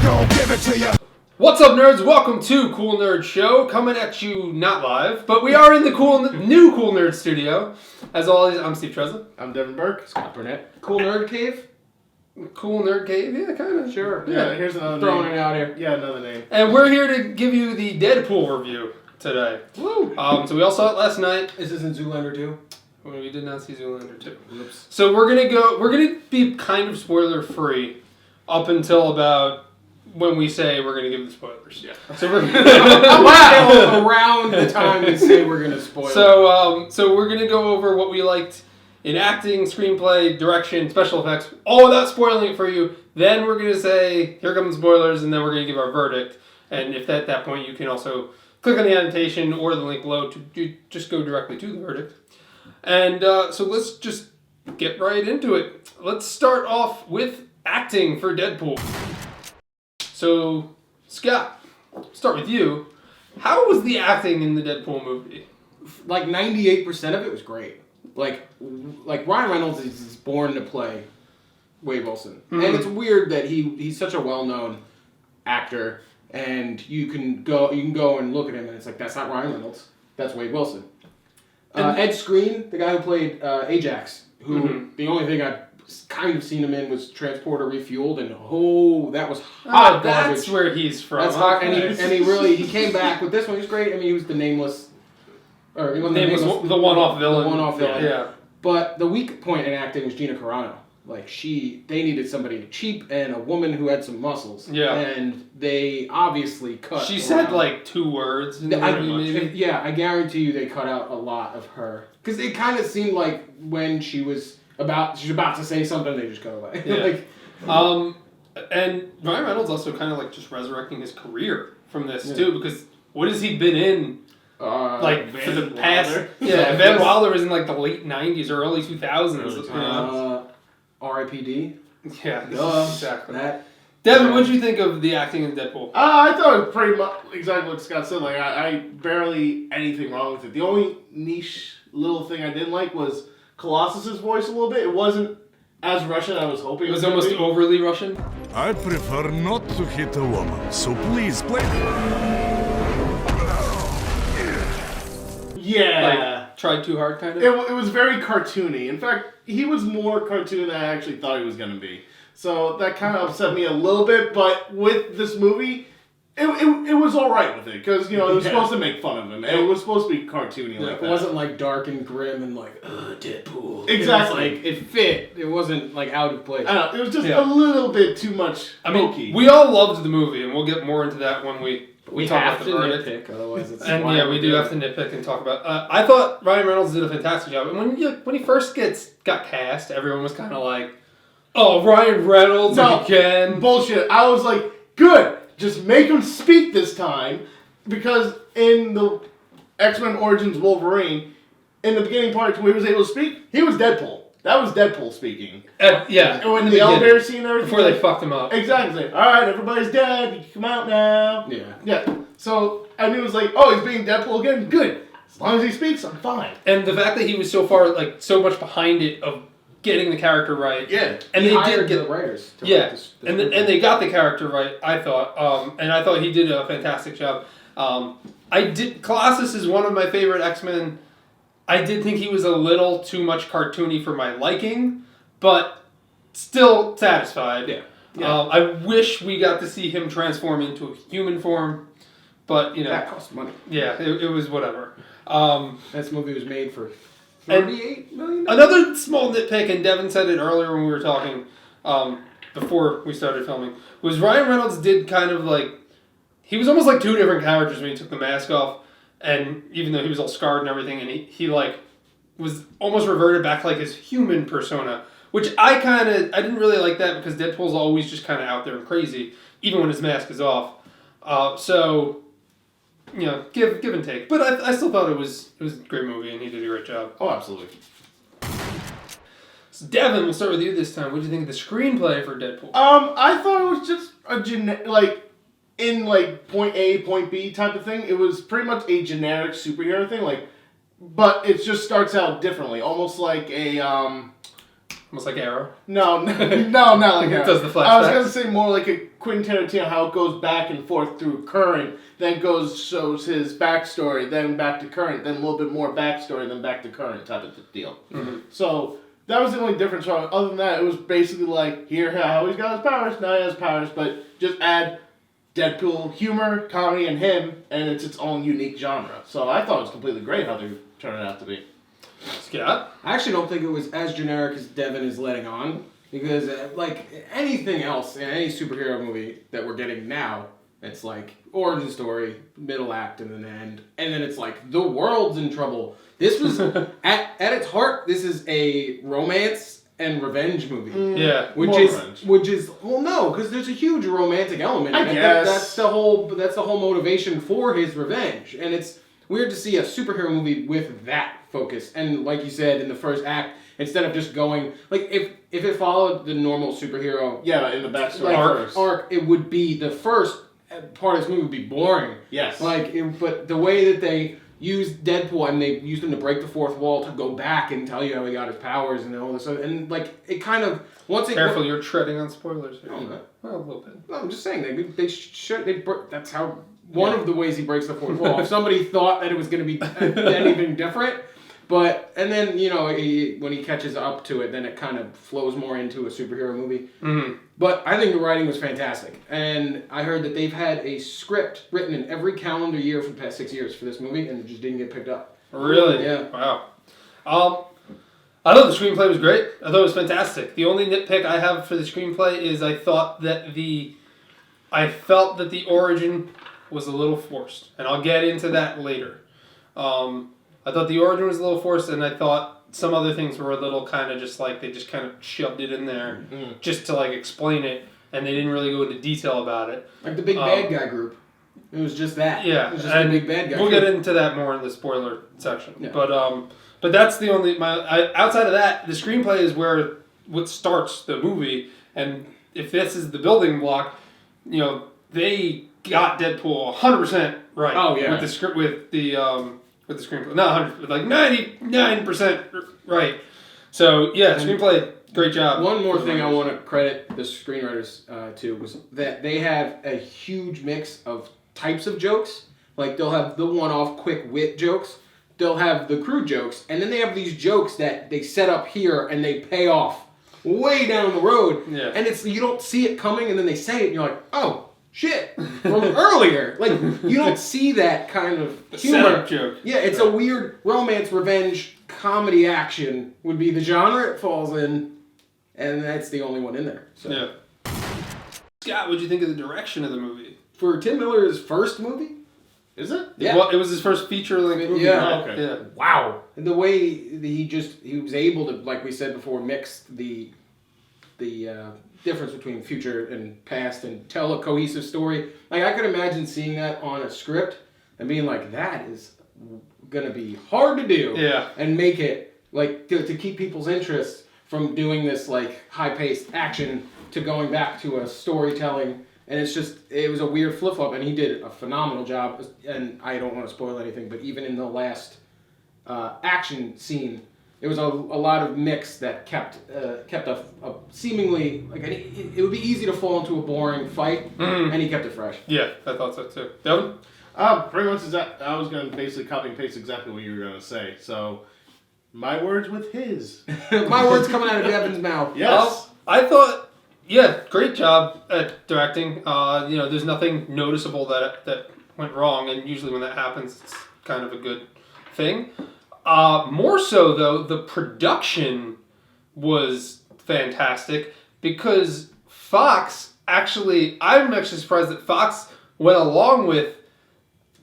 gon' give it to you. What's up, nerds? Welcome to Cool Nerd Show, coming at you not live, but we are in the new Cool Nerd studio. As always, I'm Steve Trezza. I'm Devin Burke. Scott Burnett. Cool Nerd Cave? Cool Nerd Cave, yeah, kind of. Sure. Yeah, here's another Throwing name. it out here. Yeah, another name. And we're here to give you the Deadpool review today. Woo! So we all saw it last night. Is this in Zoolander 2? Well, we did not see Zoolander 2. Oops. So we're gonna be kind of spoiler free up until about when we say we're gonna give the spoilers. Yeah. So we're Around the time we say we're going to spoil. So we're gonna go over what we liked in acting, screenplay, direction, special effects, all without spoiling it for you. Then we're gonna say, here come the spoilers, and then we're gonna give our verdict. And if at that point you can also click on the annotation or the link below to just go directly to the verdict. And so let's just get right into it. Let's start off with acting for Deadpool. So, Scott, start with you. How was the acting in the Deadpool movie? Like 98% of it was great. Like Ryan Reynolds is born to play Wade Wilson. Mm-hmm. And it's weird that he's such a well-known actor, and you can go and look at him and it's like, that's not Ryan Reynolds, that's Wade Wilson. Ed Skrein, the guy who played Ajax, who the only thing I've kind of seen him in was Transporter Refueled, and that was hot That's garbage. where he's from. That's hot, and he came back with this one. He was great. I mean, he was the nameless, or he wasn't the one-off villain. The one-off villain. Yeah. But the weak point in acting was Gina Carano. Like they needed somebody cheap and a woman who had some muscles. Yeah. And they obviously cut. She said like 2 words in the movie, maybe. Yeah, I guarantee you they cut out a lot of her, because it kind of seemed like when she's about to say something, they just got away. Yeah. And Ryan Reynolds also kind of like just resurrecting his career from this too, because what has he been in? For the past, Wilder. Van Wilder was in like the late '90s or early 2000s. R.I.P.D. Yeah, exactly. Devin, what did you think of the acting in Deadpool? I thought it was pretty much exactly what Scott said. Like, I barely anything wrong with it. The only niche little thing I didn't like was Colossus's voice a little bit. It wasn't as Russian as I was hoping. It was almost overly Russian. I prefer not to hit a woman, so please play. Yeah. Like, tried too hard, kind of? It was very cartoony. In fact, he was more cartoon than I actually thought he was going to be. So that kind of upset me a little bit, but with this movie, it was all right with it, because, it was supposed to make fun of him, and it was supposed to be cartoony like that. It wasn't like dark and grim and like, Deadpool. Exactly. It fit. It wasn't like out of place. I don't know, it was just a little bit too much hokey. We all loved the movie, and we'll get more into that when we talk have about to the verdict. nitpick, otherwise it's And we do have to nitpick and talk about. I thought Ryan Reynolds did a fantastic job. And when he first got cast, everyone was kind of like, "Oh, Ryan Reynolds again." Bullshit. I was like, good. Just make him speak this time, because in the X-Men Origins Wolverine, in the beginning part when he was able to speak, he was Deadpool. That was Deadpool speaking. Yeah. And when the elevator scene and everything. Before they fucked him up. Exactly. All right, everybody's dead. You can come out now. Yeah. Yeah. So I knew it was like, oh, he's being Deadpool again. Good. As long as he speaks, I'm fine. And the fact that he was so far, like, so much behind it of getting the character right. Yeah. And he they hired did get the writers. To Yeah. write this And they got the character right, I thought. And I thought he did a fantastic job. Colossus is one of my favorite X-Men. I did think he was a little too much cartoony for my liking, but still satisfied. Yeah. I wish we got to see him transform into a human form, but that cost money. Yeah, it was whatever. This movie was made for $38 million. Another small nitpick, and Devin said it earlier when we were talking before we started filming, was Ryan Reynolds did kind of like, he was almost like 2 different characters when he took the mask off. And even though he was all scarred and everything, and he like was almost reverted back to like his human persona, which I didn't really like that, because Deadpool's always just kind of out there and crazy, even when his mask is off. So give and take. But I still thought it was a great movie, and he did a great job. Oh, absolutely. So Devin, we'll start with you this time. What do you think of the screenplay for Deadpool? I thought it was just in like point A, point B type of thing. It was pretty much a generic superhero thing, but it just starts out differently, almost like a Almost like Arrow. No, not like that. Does the flashbacks. I was going to say more like a Quentin Tarantino, how it goes back and forth through current, then shows his backstory, then back to current, then a little bit more backstory, then back to current type of deal. Mm-hmm. So that was the only difference. Other than that, it was basically like, here how he's got his powers, now he has powers, but just add Deadpool humor, comedy, and him, and it's its own unique genre. So I thought it was completely great how they turned it out to be. Scott? I actually don't think it was as generic as Devin is letting on, because like anything else in any superhero movie that we're getting now, it's like origin story, middle act, and then end, and then it's like the world's in trouble. This was at its heart, this is a romance and revenge movie. Yeah. Which is well, no, because there's a huge romantic element. I guess that's the whole motivation for his revenge, and it's weird to see a superhero movie with that focus. And like you said in the first act, instead of just going like if it followed the normal superhero in the backstory arc, it would be the first part of this movie would be boring. Yes. But the way that they used Deadpool and they used him to break the fourth wall to go back and tell you how he got his powers and all this stuff, and like it kind of once Careful, you're treading on spoilers here. No, I'm not. Well, a little bit. No, I'm just saying that's how one of the ways he breaks the fourth wall. If somebody thought that it was going to be anything different, and then when he catches up to it, then it kind of flows more into a superhero movie. Mm-hmm. But I think the writing was fantastic, and I heard that they've had a script written in every calendar year for the past 6 years for this movie, and it just didn't get picked up. Really? Yeah. Wow. I thought the screenplay was great. I thought it was fantastic. The only nitpick I have for the screenplay is I felt that the origin was a little forced, and I'll get into that later. I thought the origin was a little forced, and I thought some other things were a little kind of just like they just kind of shoved it in there just to like explain it, and they didn't really go into detail about it. Like the big bad guy group. It was just that. Yeah. It was just the big bad guy. We'll get into that more in the spoiler section. Yeah. But that's the only outside of that, the screenplay is what starts the movie, and if this is the building block, they got Deadpool 100% right. Oh yeah. With the script with the screenplay, not 100, like 99% right. So yeah, screenplay, great job. One more thing I want to credit the screenwriters to was that they have a huge mix of types of jokes. Like they'll have the one-off quick wit jokes, they'll have the crude jokes, and then they have these jokes that they set up here and they pay off way down the road. Yeah. And you don't see it coming, and then they say it, and you're like, oh. Shit from earlier. Like you don't see that kind of humor. Setup joke. Yeah, it's a weird romance, revenge, comedy, action would be the genre it falls in, and that's the only one in there. So. Yeah. Scott, what'd you think of the direction of the movie? For Tim Miller's first movie, is it? Yeah. Well, it was his first feature-length movie. Yeah. Oh, okay. Yeah. Wow. And the way he was able to, like we said before, mix the difference between future and past and tell a cohesive story. Like I could imagine seeing that on a script and being like, that is gonna be hard to do. Yeah. And make it like to keep people's interest from doing this like high-paced action to going back to a storytelling. And it was a weird flip-flop, and he did a phenomenal job. And I don't want to spoil anything, but even in the last action scene, it was a lot of mix that kept a seemingly like it would be easy to fall into a boring fight, and he kept it fresh. Yeah, I thought so too. Devin? Pretty much I was going to basically copy and paste exactly what you were going to say. So, my words with his. My words coming out of Devin's mouth. Yes. I thought, yeah, great job at directing. There's nothing noticeable that went wrong, and usually when that happens, it's kind of a good thing. More so, though, the production was fantastic because Fox I'm actually surprised that Fox went along with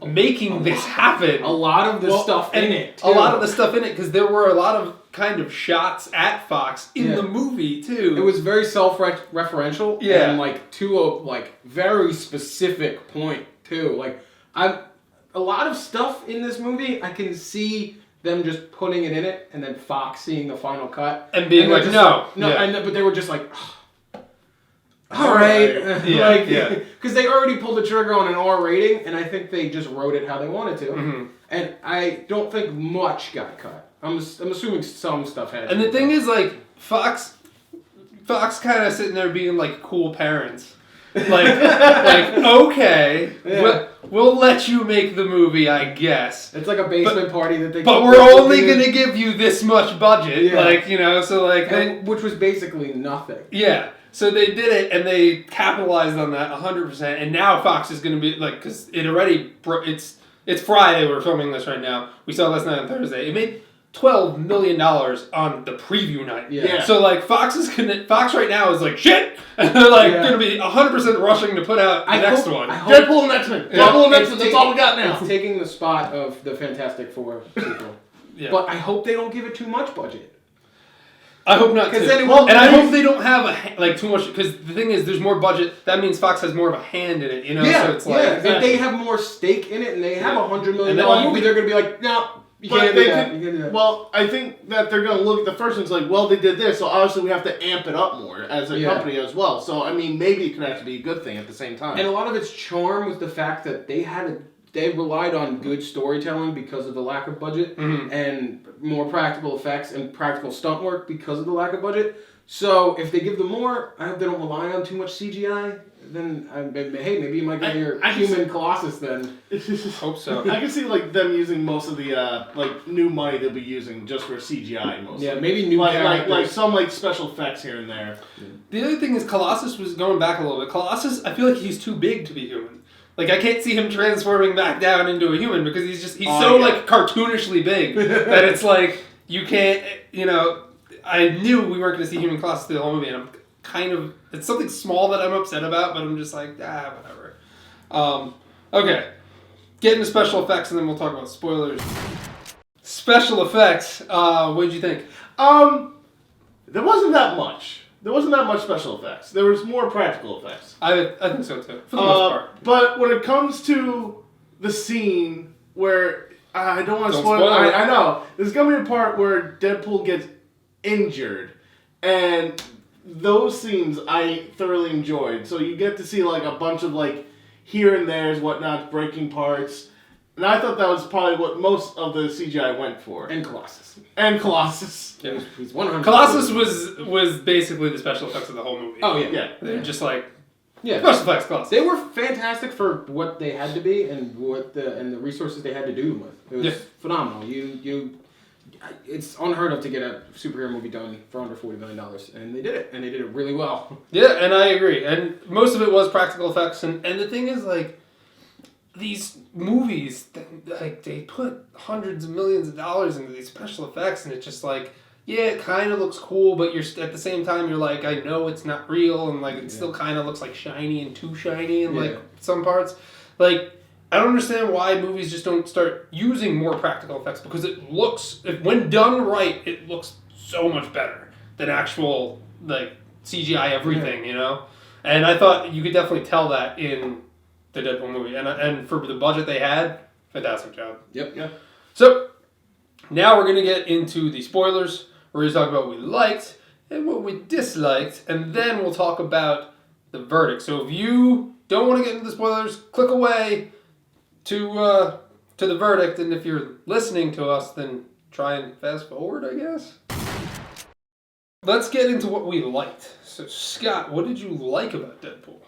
making this happen. A lot of the stuff in it. A lot of the stuff in it, because there were a lot of kind of shots at Fox in the movie, too. It was very self-referential, and like to a very specific point, too. Like, a lot of stuff in this movie, I can see them just putting it in it, and then Fox seeing the final cut and being like, no, but they were just like, all right, because they already pulled the trigger on an R rating, and I think they just wrote it how they wanted to, and I don't think much got cut. I'm assuming some stuff had. And the thing is, like, Fox kind of sitting there being like cool parents. Like okay, we'll let you make the movie, I guess. It's like a basement party that they. But we're only gonna give you this much budget, which was basically nothing. Yeah, so they did it and they capitalized on that 100%. And now Fox is gonna be like, because it already it's Friday. We're filming this right now. We saw it last night on Thursday. It made $12 million on the preview night. Yeah. So like Fox right now is like shit, and they're like gonna be 100% rushing to put out the next one. Deadpool and X-Men. Deadpool and X-Men. That's all we got now. It's taking the spot of the Fantastic Four sequel. Yeah. But I hope they don't give it too much budget. I hope not too. Then I hope they don't have too much, because the thing is, there's more budget. That means Fox has more of a hand in it, you know. Yeah, so it's like if they have more stake in it and they have $100 million movie, they're gonna be like, no. You But can't they do that. could- You can't do that. Well, I think that they're going to look at the first one. It's like, well, they did this, so obviously we have to amp it up more as a company as well. So, I mean, maybe it could actually be a good thing at the same time. And a lot of its charm was the fact that they relied on good storytelling because of the lack of budget, and more practical effects and practical stunt work because of the lack of budget. So if they give them more, I hope they don't rely on too much CGI. Then, hey, maybe you might get your human Colossus then. Hope so. I can see like them using most of the new money they'll be using just for CGI mostly. Yeah, maybe new like some special effects here and there. The other thing is Colossus was going back a little bit. Colossus, I feel like he's too big to be human. Like I can't see him transforming back down into a human because he's like cartoonishly big that it's like you can't. You know, I knew we weren't going to see human Colossus through the whole movie, and I'm kind of, it's something small that I'm upset about, but I'm just like, whatever. Okay, get into special effects and then we'll talk about spoilers. Special effects, what did you think? There wasn't that much. There wasn't that much special effects. There was more practical effects. I think so too, for the most part. But when it comes to the scene where, I don't want to spoil it. Spoil it. I know. There's going to be a part where Deadpool gets injured, and those scenes I thoroughly enjoyed. So you get to see like a bunch of like here and there's whatnot, breaking parts. And I thought that was probably what most of the CGI went for. And Colossus. Yeah. He's 100. Colossus was basically the special effects of the whole movie. Oh, yeah. Yeah. They're just like, Yeah. special effects, Colossus. They were fantastic for what they had to be and the resources they had to do them with. It was phenomenal. It's unheard of to get a superhero movie done for under $40 million, and they did it, and they did it really well. Yeah, and I agree. And most of it was practical effects, and the thing is, like, these movies, like, they put hundreds of millions of dollars into these special effects, and it's just like, yeah, it kind of looks cool, but you're at the same time, you're like, I know it's not real, and like, it still kind of looks like shiny and too shiny in like some parts. Like, I don't understand why movies just don't start using more practical effects, because it looks, when done right, it looks so much better than actual like CGI everything, you know. And I thought you could definitely tell that in the Deadpool movie, and for the budget they had, fantastic job. Yep. Yeah. So now we're gonna get into the spoilers. We're gonna talk about what we liked and what we disliked, and then we'll talk about the verdict. So if you don't want to get into the spoilers, click away to the verdict, and if you're listening to us, then try and fast forward, I guess. Let's get into what we liked. So Scott, what did you like about Deadpool?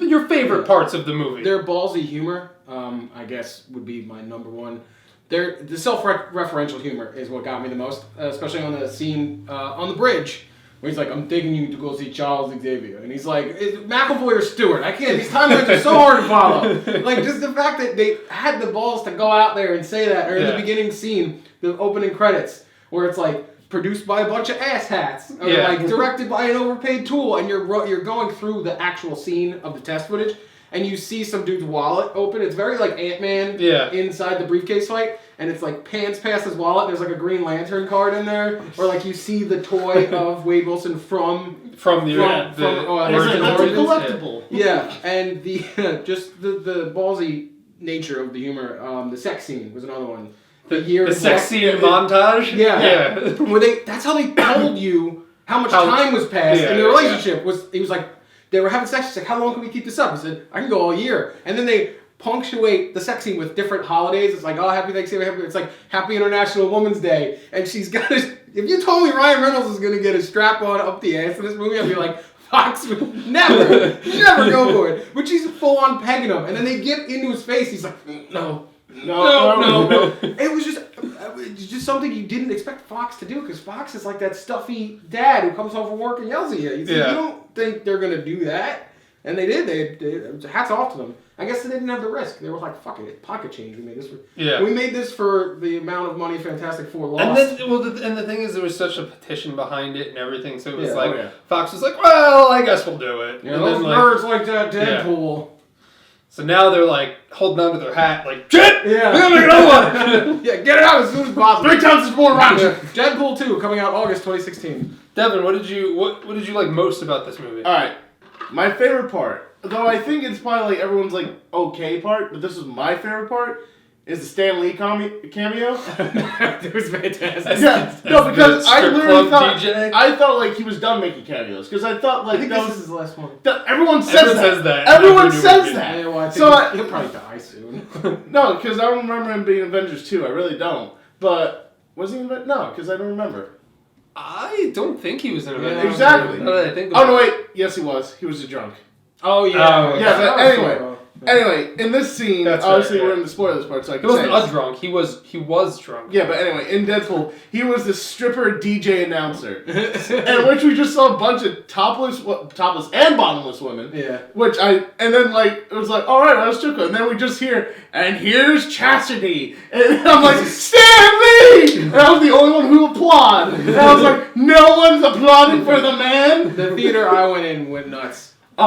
Your favorite parts of the movie. Their ballsy humor, I guess, would be my number one. The self-referential humor is what got me the most, especially on the scene on the bridge where he's like, I'm taking you to go see Charles Xavier. And he's like, McAvoy or Stewart? I can't, these timelines are so hard to follow. Like, just the fact that they had the balls to go out there and say that, or in the beginning scene, the opening credits, where it's like, produced by a bunch of asshats, or like, directed by an overpaid tool, and you're going through the actual scene of the test footage, and you see some dude's wallet open. It's very like Ant-Man inside the briefcase fight. And it's like pants past his wallet. There's like a Green Lantern card in there. Or like you see the toy of Wade Wilson from the That's a collectible. Yeah, and the just the ballsy nature of the humor. The sex scene was another one. The sex scene montage? Yeah. Where that's how they told you how much time was passed in the relationship. He was like, they were having sex. She's like, how long can we keep this up? He said, I can go all year. And then they punctuate the sex scene with different holidays. It's like, oh, happy Thanksgiving, it's like Happy International Women's Day, and she's got a, if you told me Ryan Reynolds was gonna get a strap on up the ass in this movie, I'd be like, Fox would never go for it. But she's full on pegging him, and then they get into his face, he's like, no. It was just something you didn't expect Fox to do, because Fox is like that stuffy dad who comes home from work and yells at you. You don't think they're gonna do that, and they did. They hats off to them. I guess they didn't have the risk. They were like, "Fuck it, it's pocket change. We made this for we made this for the amount of money Fantastic Four lost." And then, and the thing is, there was such a petition behind it and everything. So it was Fox was like, "Well, I guess we'll do it." Yeah, and those nerds like that Deadpool. Yeah. So now they're like holding onto their hat, like, shit! Yeah. We gotta make another one! Yeah, get it out as soon as possible. 3 times as more rounds. Deadpool 2 coming out August 2016. Devin, what did you like most about this movie? Alright. My favorite part, though I think it's probably like everyone's like okay part, but this is my favorite part, is the Stan Lee cameo. It was fantastic. Yeah, no, because I literally thought DJ? I thought like he was done making cameos, because I thought like I think that this was is his last one. everyone says that. Everyone Everyone says that. Yeah, well, I think So he'll probably die soon. No, because I don't remember him being Avengers 2. I really don't. But was he in No, because I don't remember. I don't think he was in Avengers. Yeah, exactly. Now that I think Oh about no, it. wait. Yes, he was. He was a drunk. Oh yeah. Yeah, but anyway. Yeah. Anyway, in this scene, That's obviously right, yeah. we're in the spoilers part, so I He can say wasn't a drunk. He was drunk. Yeah, but anyway, in Deadpool, he was the stripper DJ announcer, in which we just saw a bunch of topless and bottomless women. Yeah. And then like it was like, all right, let's strip club, and then we just hear, and here's Chastity, and I'm like, Stan Lee, and I was the only one who applauded, and I was like, no one's applauding for the man. The theater I went in went nuts. Oh,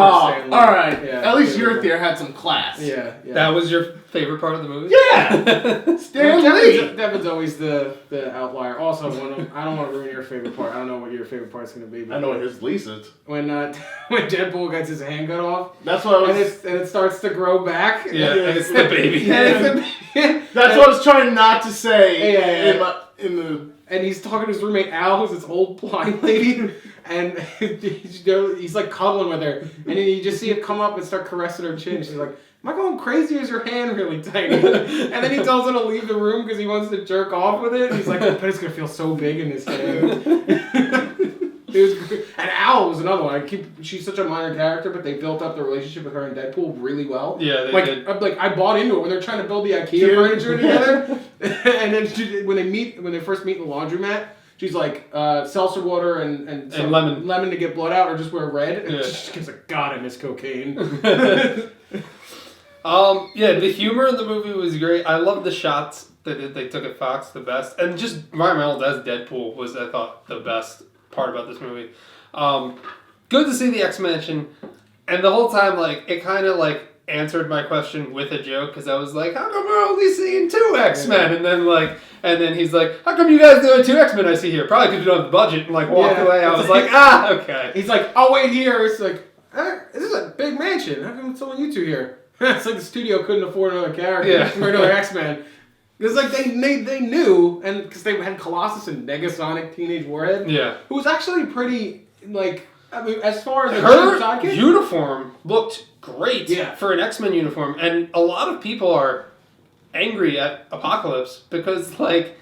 all right. Yeah, At least your theater had some class. Yeah. That was your favorite part of the movie? Yeah. Stan Lee. Devin's always the outlier. Also, I don't want to ruin your favorite part. I don't know what your favorite part's going to be. But I know what his lease is. when Deadpool gets his hand cut off, That's what I was. and it starts to grow back. Yeah, and it's the baby. That's what I was trying not to say. Yeah. In the. And he's talking to his roommate Al, who's this old blind lady, and he's like cuddling with her, and then you just see it come up and start caressing her chin. She's like, "Am I going crazy? Or is your hand really tiny?" And then he tells her to leave the room because he wants to jerk off with it. And he's like, "But it's gonna feel so big in his hand." It was great. And Al was another one. She's such a minor character, but they built up the relationship with her and Deadpool really well. Yeah, they like, did. I bought into it when they're trying to build the IKEA furniture together. And then when they first meet in the laundromat, she's like, seltzer water and lemon to get blood out, or just wear red. And she's like, God, I miss cocaine. Yeah, the humor in the movie was great. I love the shots that they took at Fox, the best. And just Ryan Reynolds as Deadpool was, I thought, the best part about this movie. Good to see the X-Men, and the whole time, like, it kind of, like, answered my question with a joke, because I was like, how come we're only seeing 2 X-Men? And then he's like, how come you guys do 2 X-Men I see here? Probably because you don't have the budget, and, like, walked away. I was like, okay. He's like, I'll wait here. It's like, this is a big mansion. How come it's only you 2 here? It's like the studio couldn't afford another character for another X-Men. It's like they knew, and because they had Colossus and Negasonic Teenage Warhead, who was actually pretty, like, I mean, as far as her sidekick, uniform looked great for an X-Men uniform, and a lot of people are angry at Apocalypse because, like,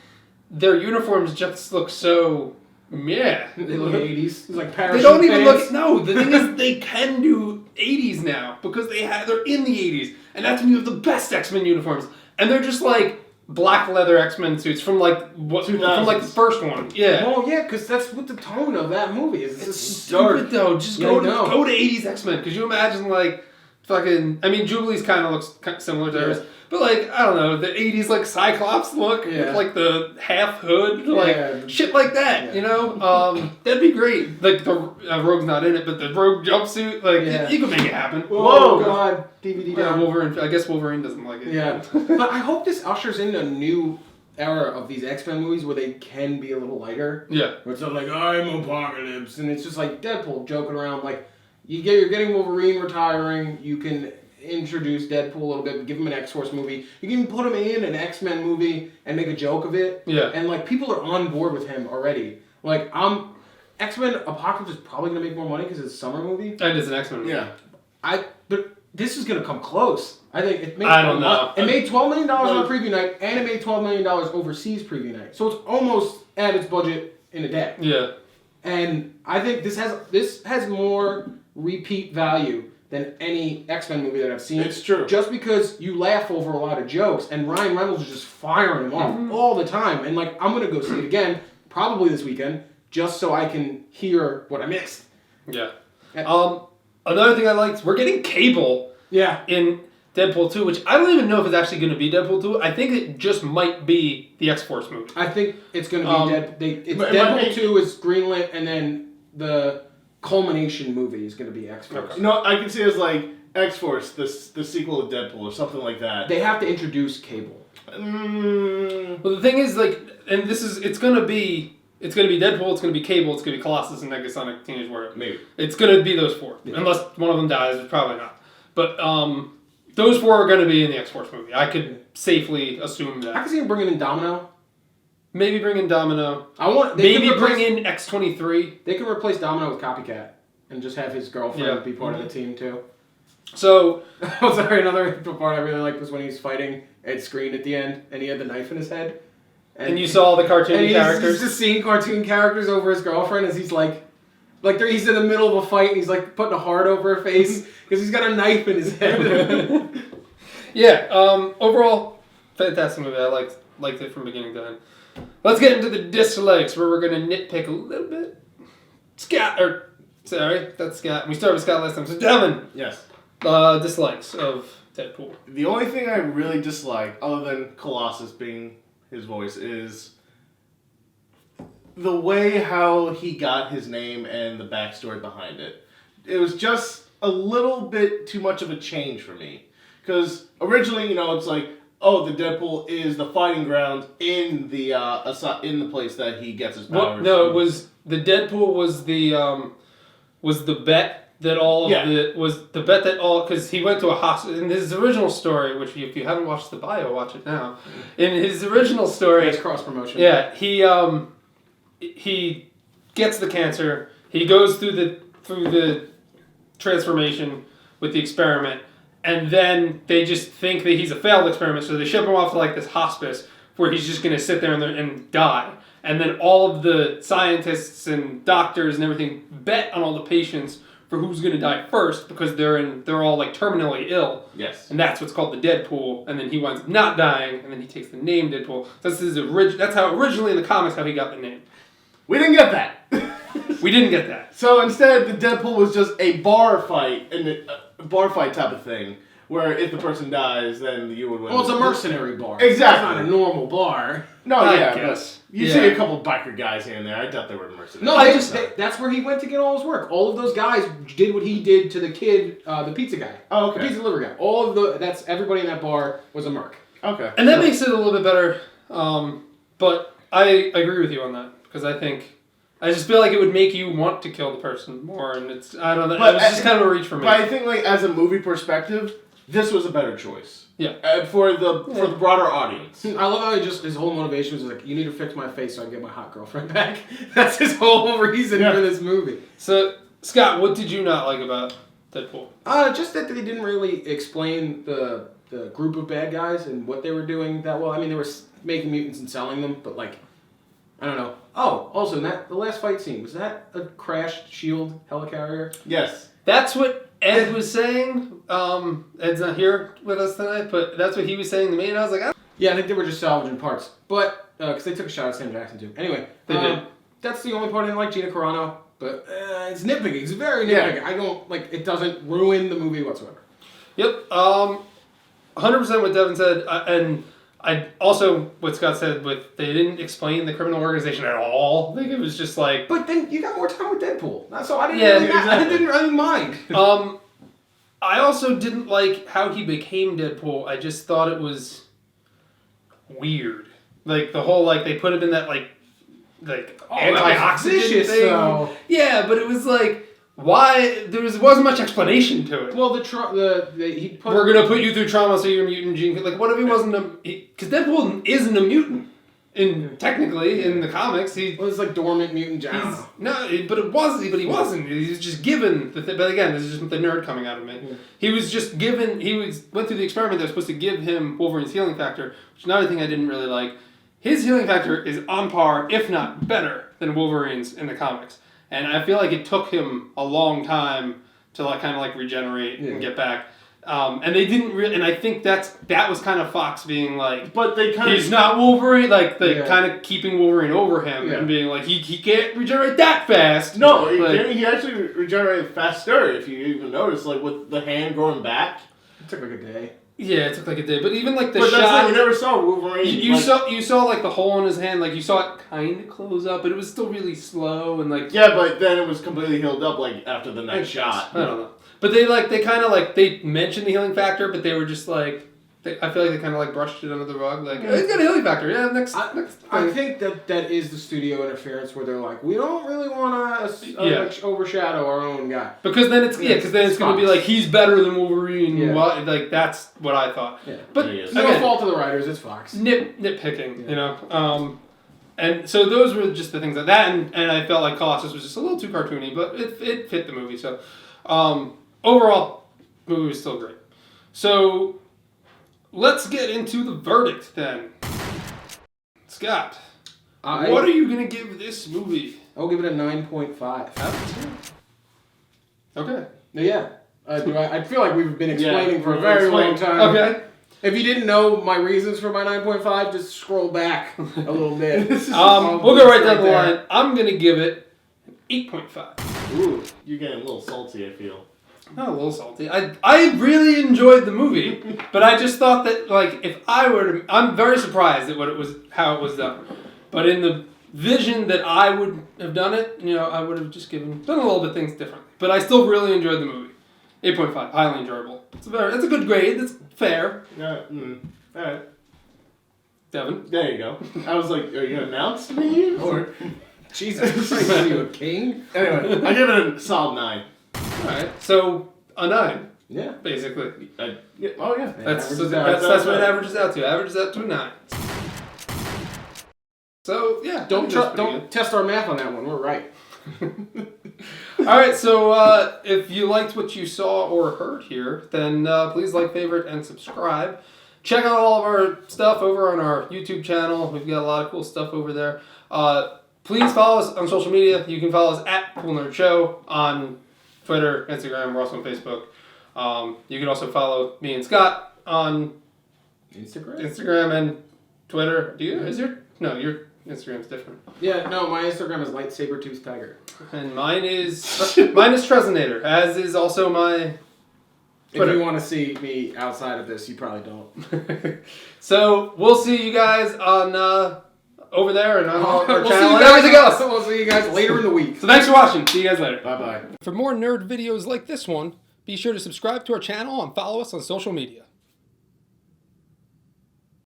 their uniforms just look so meh. They look 80s. It's like parachute They don't even pants. look. No, the thing is, they can do 80s now because they're in the 80s, and that's when you have the best X-Men uniforms, and they're just like black leather X-Men suits from like the first one. Yeah. Well, yeah, because that's what the tone of that movie is. It's stupid though. Just go to 80s X-Men. Could you imagine like fucking? I mean, Jubilee's kind of looks similar to hers, but like I don't know, the 80s like Cyclops look with like the half hood, like shit like that. Yeah. You know, that'd be great. Like the Rogue's not in it, but the Rogue jumpsuit, like you can make it happen. Whoa, God, DVD down. Wolverine. I guess Wolverine doesn't like it. Yeah, but I hope this ushers in a new era of these X-Men movies where they can be a little lighter. Yeah, where it's not like I'm Apocalypse, and it's just like Deadpool joking around. Like you're getting Wolverine retiring. You can introduce Deadpool a little bit, give him an X-Force movie. You can put him in an X-Men movie and make a joke of it. Yeah, and like people are on board with him already. Like X-Men Apocalypse is probably gonna make more money because it's a summer movie. And it's an X-Men movie. Yeah, but this is going to come close. I think it made. I don't know. It made $12 million on preview night, and it made $12 million overseas preview night. So it's almost at its budget in a day. Yeah. And I think this has more repeat value than any X-Men movie that I've seen. It's true. Just because you laugh over a lot of jokes, and Ryan Reynolds is just firing them off all the time. And like, I'm gonna go see it again, probably this weekend, just so I can hear what I missed. Yeah. Another thing I liked, we're getting Cable in Deadpool 2, which I don't even know if it's actually going to be Deadpool 2. I think it just might be the X-Force movie. I think it's going to be Deadpool 2 is greenlit, and then the culmination movie is going to be X-Force. Okay. No, I can see it as like X-Force, the sequel to Deadpool or something like that. They have to introduce Cable. Well, the thing is, like, and it's going to be Deadpool, it's going to be Cable, it's going to be Colossus, and Negasonic Teenage Warrior. Maybe. It's going to be those four. Yeah. Unless one of them dies, it's probably not. But those four are going to be in the X-Force movie. I could safely assume that. I can see him bringing in Domino. Maybe bring in Domino. Maybe bring in X-23. They can replace Domino with Copycat and just have his girlfriend be part of the team, too. So... oh, sorry, another part I really liked was when he was fighting Ed Screen at the end, and he had the knife in his head. And you saw the cartoon characters. He's just seeing cartoon characters over his girlfriend as he's like he's in the middle of a fight and he's like putting a heart over her face because he's got a knife in his head. Yeah. Overall, fantastic movie. I liked it from beginning to end. Let's get into the dislikes where we're gonna nitpick a little bit. That's Scott. We started with Scott last time. So Devin. Yes. Dislikes of Deadpool. The only thing I really dislike, other than Colossus being his voice, is the way how he got his name and the backstory behind it. It was just a little bit too much of a change for me. Because originally, it's like, oh, the Deadpool is the fighting ground in the place that he gets his powers. No, it was the Deadpool was the bet that because he went to a hospital in his original story, which if you haven't watched the bio, watch it now. In his original story, it's cross promotion. Yeah, he gets the cancer. He goes through the transformation with the experiment, and then they just think that he's a failed experiment, so they ship him off to like this hospice where he's just going to sit there and die. And then all of the scientists and doctors and everything bet on all the patients for who's going to die first because they're all like terminally ill. Yes. And that's what's called the Deadpool. And then he winds up not dying, and then he takes the name Deadpool. That's how originally in the comics how he got the name. We didn't get that. We didn't get that. So instead, the Deadpool was just a bar fight type of thing, where if the person dies, then you would win. Well, it's a mercenary bar. Exactly. It's not a normal bar. No, I yeah, guess. But you see a couple biker guys here and there. I doubt they were mercenaries. No, that's where he went to get all his work. All of those guys did what he did to the kid, the pizza guy. Oh, okay. The pizza delivery guy. That's everybody in that bar was a merc. Okay. And that makes it a little bit better. But I agree with you on that because I just feel like it would make you want to kill the person more, and I don't know. It was just kind of a reach for me. But I think, like, as a movie perspective, this was a better choice. Yeah. For the broader audience. I love how his whole motivation was like, you need to fix my face so I can get my hot girlfriend back. That's his whole reason for this movie. So, Scott, what did you not like about Deadpool? Just that they didn't really explain the group of bad guys and what they were doing that well. I mean, they were making mutants and selling them, but like, I don't know. Oh, also, the last fight scene, was that a crashed S.H.I.E.L.D. helicarrier? Yes. That's what Ed was saying. Ed's not here with us tonight, but that's what he was saying to me, and I was like, Yeah, I think they were just salvaging parts. But, because they took a shot at Sam Jackson, too. Anyway. They did. That's the only part I didn't like, Gina Carano. But, it's nitpicking. It's very nitpicking. Yeah. I don't, it doesn't ruin the movie whatsoever. Yep. 100% what Devin said, and I also what Scott said they didn't explain the criminal organization at all. I think it was just like. But then you got more time with Deadpool, so I didn't. Exactly. I didn't really mind. I also didn't like how he became Deadpool. I just thought it was weird, like the whole they put him in that antioxidant thing. Though. Yeah, but it was like. Why? There wasn't much explanation to it. Well, we're gonna put you through trauma so you're a mutant gene. Like, what if he wasn't because Deadpool isn't a mutant. Technically, in the comics, he Well, it's like dormant mutant he's, John. but it wasn't. But he wasn't. He was just given the. But again, this is just the nerd coming out of me. Yeah. He was just given. Went through the experiment that was supposed to give him Wolverine's healing factor, which is another thing I didn't really like. His healing factor is on par, if not better, than Wolverine's in the comics, and I feel like it took him a long time to kind of regenerate and get back. And they didn't really, and I think that was kind of Fox being like, But they kind he's of not Wolverine, kind of keeping Wolverine over him and being like, he can't regenerate that fast. No, he actually regenerated faster. If you even notice, with the hand growing back. It took like a day. Yeah, it took like a day, but even the But that's shot, you never saw Wolverine. you saw the hole in his hand, you saw it kind of close up, but it was still really slow and Yeah, but then it was completely healed up I after the next shot. I don't know. But they they mentioned the healing factor, but they were just I feel like they kind of brushed it under the rug. He's got a healing factor. Yeah, next. I think that is the studio interference where they're like, we don't really want to overshadow our own guy. Because then it's going to be he's better than Wolverine. Yeah. Well, that's what I thought. Yeah. But no fault of the writers. It's Fox. Nitpicking, And so those were just the things like that, and I felt like Colossus was just a little too cartoony, but it fit the movie. So overall, the movie was still great. So let's get into the verdict then. Scott, what are you going to give this movie? I'll give it a 9.5. Out of 10. Okay. Yeah. I feel like we've been explaining for a very long time. Okay. If you didn't know my reasons for my 9.5, just scroll back a little bit. We'll go right down the line. I'm going to give it an 8.5. Ooh, you're getting a little salty, I feel. Not a little salty. I really enjoyed the movie, but I just thought that if I were to, I'm very surprised at how it was done. But in the vision that I would have done it, I would have just done a little bit things differently. But I still really enjoyed the movie. 8.5, highly enjoyable. That's a good grade. That's fair. Yeah. All right. Devin. There you go. I was like, are you gonna announce me or? Jesus Christ, are you a king? Anyway, I give it a solid 9. Alright, so a 9. Yeah. Basically. Yeah. Oh yeah. That's what it averages out to. It averages out to a 9. So yeah. Don't test our math on that one. We're right. Alright, so if you liked what you saw or heard here, then please like, favorite, and subscribe. Check out all of our stuff over on our YouTube channel. We've got a lot of cool stuff over there. Please follow us on social media. You can follow us at Cool Nerd Show on Twitter, Instagram. We're also on Facebook. You can also follow me and Scott on Instagram and Twitter. No, your Instagram's different. Yeah, no, my Instagram is lightsaber-toothed-tiger. And mine is Trezinator, as is also my Twitter. If you want to see me outside of this, you probably don't. So we'll see you guys on over there and on our we'll channel and everything else. We'll see you guys later in the week. So thanks for watching. See you guys later. Bye bye. For more nerd videos like this one, be sure to subscribe to our channel and follow us on social media.